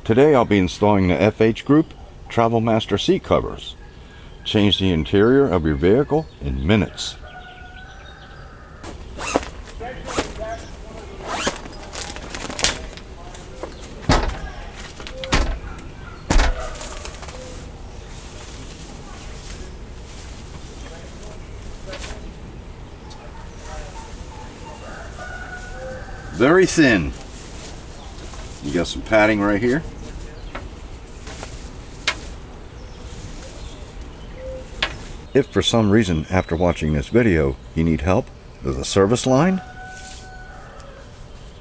Today I'll be installing the FH Group Travel Master seat covers. Change the interior of your vehicle in minutes. Very thin. You got some padding right here. If for some reason after watching this video you need help with a service line,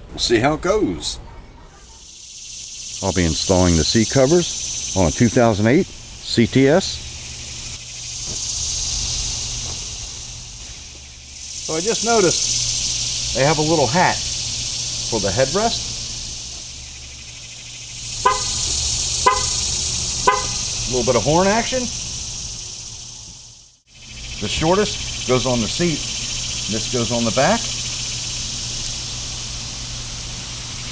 we'll see how it goes. I'll be installing the seat covers on a 2008 CTS. So I just noticed they have a little hat for the headrest. A little bit of horn action. The shortest goes on the seat. This goes on the back.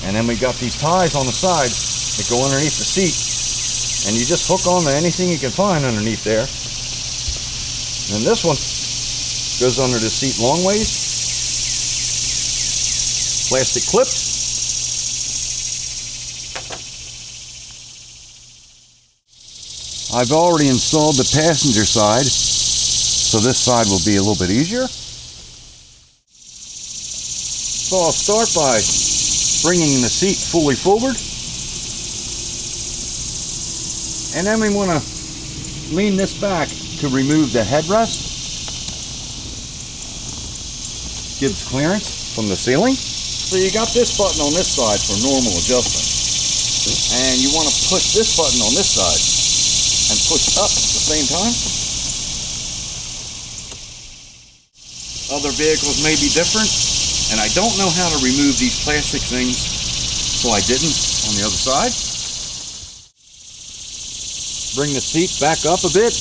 And then we got these ties on the side that go underneath the seat. And you just hook on to anything you can find underneath there. And this one goes under the seat long ways. Plastic clips. I've already installed the passenger side, so this side will be a little bit easier. So I'll start by bringing the seat fully forward. And then we want to lean this back to remove the headrest. Gives clearance from the ceiling. So you got this button on this side for normal adjustment. And you want to push this button on this side and push up at the same time. Other vehicles may be different, and I don't know how to remove these plastic things, so I didn't on the other side. Bring the seat back up a bit.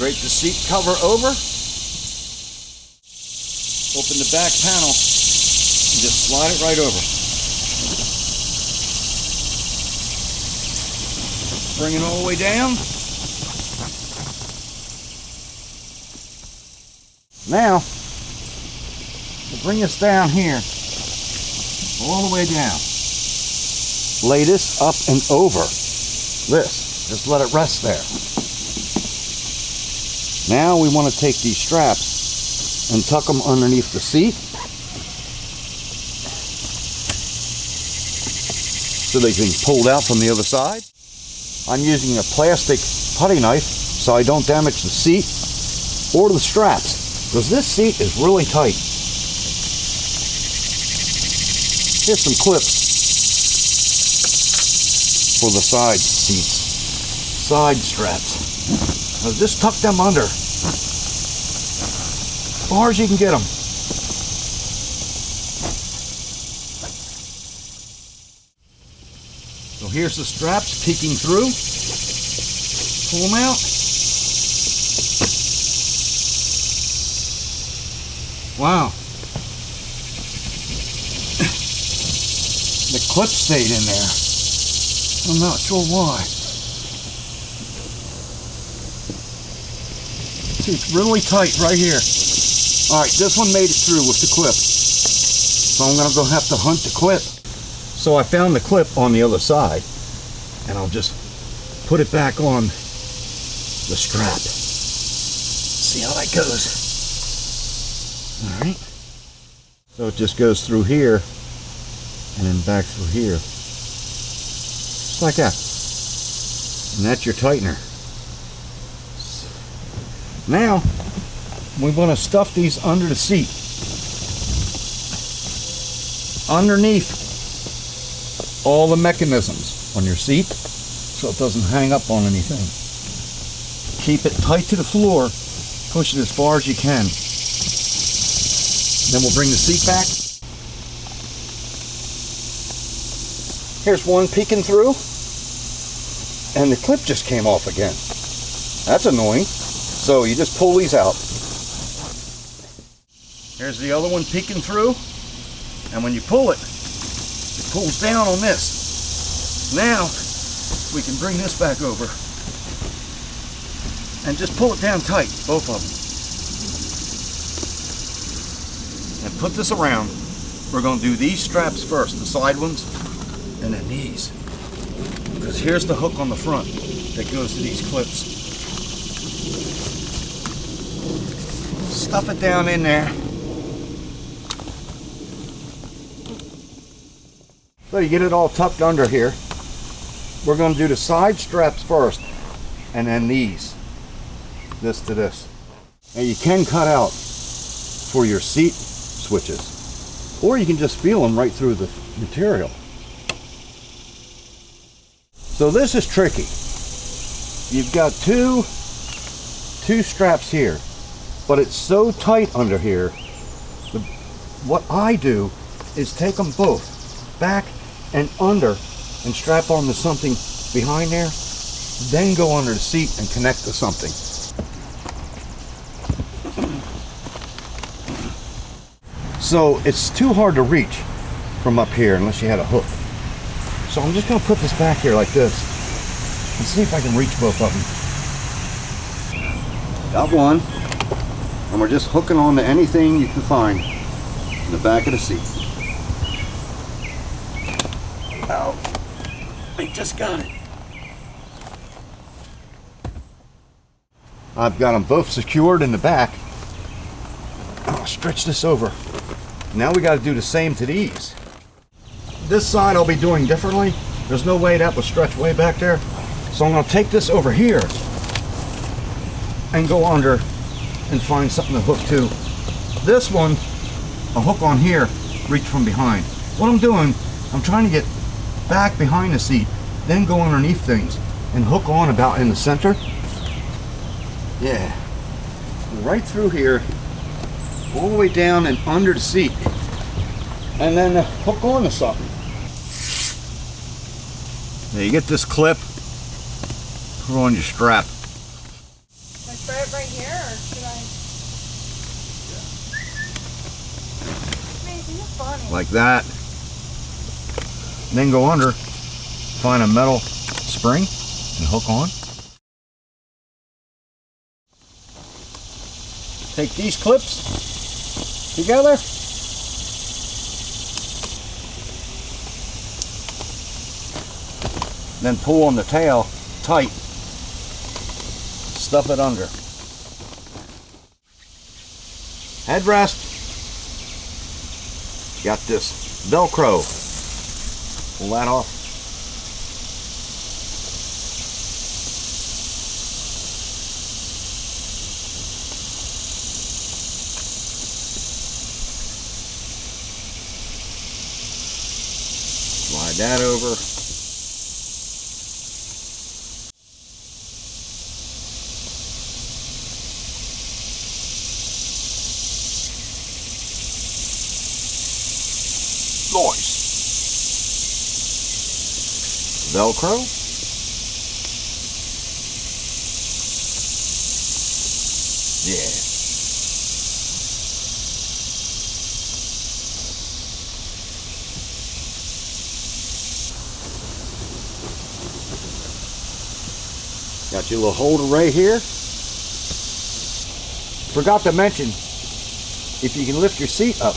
Drape the seat cover over. Open the back panel and just slide it right over. Bring it all the way down. Now, we'll bring this down here, all the way down. Lay this up and over this. Just let it rest there. Now we want to take these straps and tuck them underneath the seat so they can be pulled out from the other side. I'm using a plastic putty knife so I don't damage the seat or the straps, because this seat is really tight. Here's some clips for the side seats, side straps. Now just tuck them under as far as you can get them. So here's the straps peeking through. Pull them out. Wow. The clip stayed in there. I'm not sure why. See, it's really tight right here. Alright, this one made it through with the clip. So I'm going to have to hunt the clip. So I found the clip on the other side, and I'll just put it back on the strap. See how that goes. Alright. So it just goes through here and then back through here. Just like that. And that's your tightener. Now, we want to stuff these under the seat. Underneath all the mechanisms on your seat so it doesn't hang up on anything. Keep it tight to the floor. Push it as far as you can. Then we'll bring the seat back. Here's one peeking through, and the clip just came off again. That's annoying. So you just pull these out. Here's the other one peeking through, and when you pull it, It pulls down on this. Now we can bring this back over and just pull it down tight, both of them. And put this around. We're going to do these straps first, the side ones, and then these. Because here's the hook on the front that goes to these clips. Stuff it down in there. So you get it all tucked under here. We're going to do the side straps first, and then these. This to this. Now you can cut out for your seat switches, or you can just feel them right through the material. So this is tricky. You've got two straps here, but it's so tight under here. What I do is take them both back and under and strap onto something behind there, then go under the seat and connect to something. So it's too hard to reach from up here unless you had a hook. So I'm just going to put this back here like this and see if I can reach both of them. Got one, and we're just hooking on to anything you can find in the back of the seat. Oh, I just got it. I've got them both secured in the back. I'll stretch this over. Now we got to do the same to these. This side I'll be doing differently. There's no way that would stretch way back there. So I'm going to take this over here and go under and find something to hook to. This one, a hook on here, reach from behind. What I'm doing, I'm trying to get back behind the seat, then go underneath things and hook on about in the center. Yeah, right through here, all the way down and under the seat, and then hook on to something. Now you get this clip, put on your strap. Should I try it right here, or should I? Amazing, it's funny. Like that. And then go under, find a metal spring, and hook on. Take these clips together. Then pull on the tail tight. Stuff it under. Headrest. Got this Velcro. Pull that off. Slide that over. Nice. Velcro. Yeah. Got your little holder right here. Forgot to mention, if you can lift your seat up,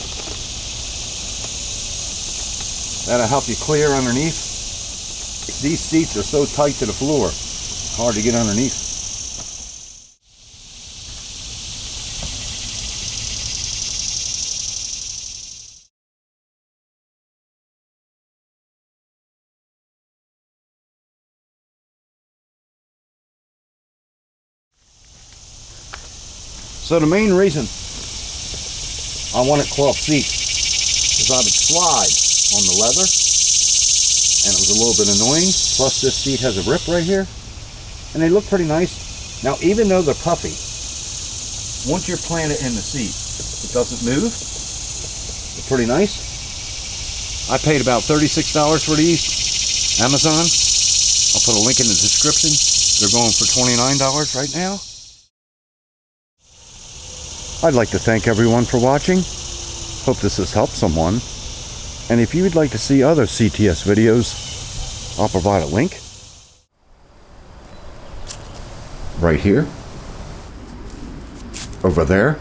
that'll help you clear underneath. These seats are so tight to the floor, hard to get underneath. So the main reason I wanted cloth seats is I would slide on the leather, and it was a little bit annoying. Plus this seat has a rip right here, and they look pretty nice. Now even though they're puffy, once you're planted in the seat, it doesn't move. They're pretty nice. I paid about $36 for these. Amazon. I'll put a link in the description. They're going for $29 right now. I'd like to thank everyone for watching. Hope this has helped someone. And if you would like to see other CTS videos, I'll provide a link right here, over there,